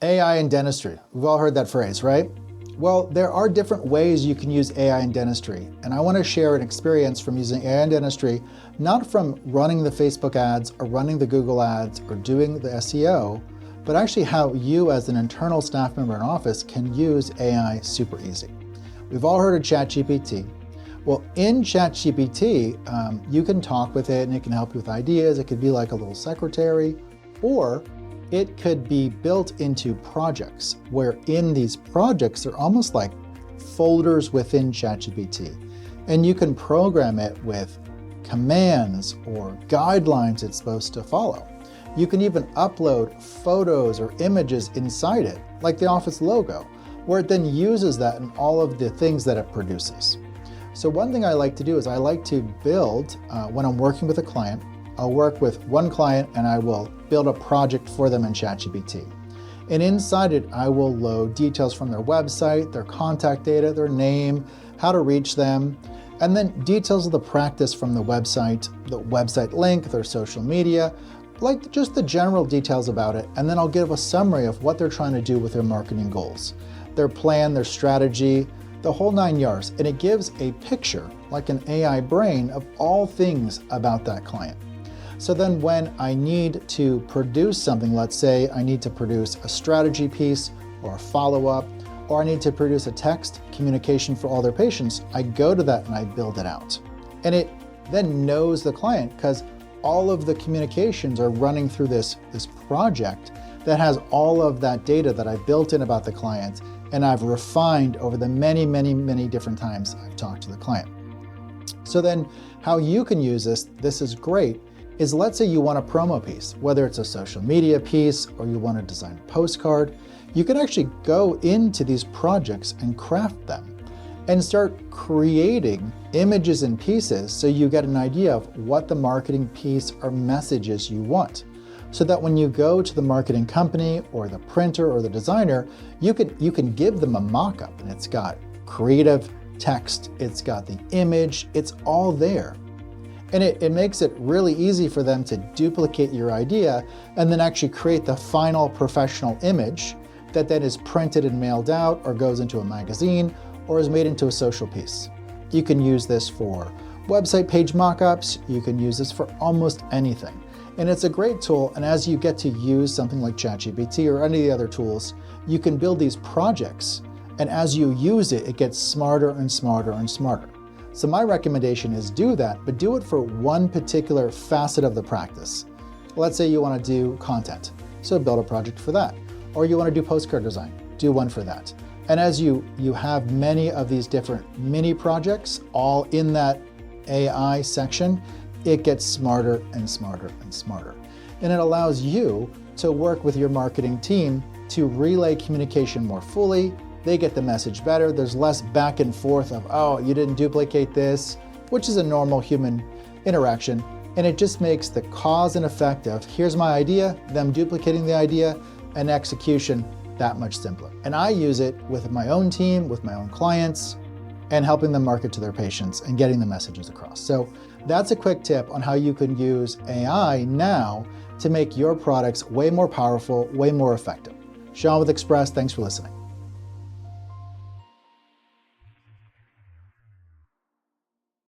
AI in dentistry. We've all heard that phrase, right? Well, there are different ways you can use AI in dentistry, and I want to share an experience from using AI in dentistry, not from running the Facebook ads or running the Google ads or doing the SEO, but actually how you as an internal staff member in office can use AI super easy. We've all heard of ChatGPT. Well, in ChatGPT, you can talk with it and it can help you with ideas. It could be like a little secretary, or it could be built into projects, where in these projects, they're almost like folders within ChatGPT. And you can program it with commands or guidelines it's supposed to follow. You can even upload photos or images inside it, like the Office logo, where it then uses that in all of the things that it produces. So one thing I like to do is I like to build, when I'm working with a client, I'll work with one client and I will build a project for them in ChatGPT. And inside it, I will load details from their website, their contact data, their name, how to reach them, and then details of the practice from the website link, their social media, like just the general details about it. And then I'll give a summary of what they're trying to do with their marketing goals, their plan, their strategy, the whole 9 yards. And it gives a picture, like an AI brain, of all things about that client. So then when I need to produce something, let's say I need to produce a strategy piece or a follow-up, or I need to produce a text communication for all their patients, I go to that and I build it out. And it then knows the client because all of the communications are running through this project that has all of that data that I built in about the client and I've refined over the many different times I've talked to the client. So then how you can use this is great, is let's say you want a promo piece, whether it's a social media piece or you want to design a postcard, you can actually go into these projects and craft them and start creating images and pieces so you get an idea of what the marketing piece or messages you want. So that when you go to the marketing company or the printer or the designer, you can give them a mock-up and it's got creative text, it's got the image, it's all there. And it makes it really easy for them to duplicate your idea and then actually create the final professional image that then is printed and mailed out or goes into a magazine or is made into a social piece. You can use this for website page mockups. You can use this for almost anything. And it's a great tool. And as you get to use something like ChatGPT or any of the other tools, you can build these projects. And as you use it, it gets smarter and smarter and smarter. So my recommendation is do that, but do it for one particular facet of the practice. Let's say you want to do content, so build a project for that. Or you want to do postcard design, do one for that. And as you have many of these different mini projects all in that AI section, it gets smarter and smarter and smarter. And it allows you to work with your marketing team to relay communication more fully. They get the message better. There's less back and forth of, oh, you didn't duplicate this, which is a normal human interaction. And it just makes the cause and effect of, here's my idea, them duplicating the idea, and execution that much simpler. And I use it with my own team, with my own clients, and helping them market to their patients and getting the messages across. So that's a quick tip on how you can use AI now to make your products way more powerful, way more effective. Sean with Xpress, thanks for listening.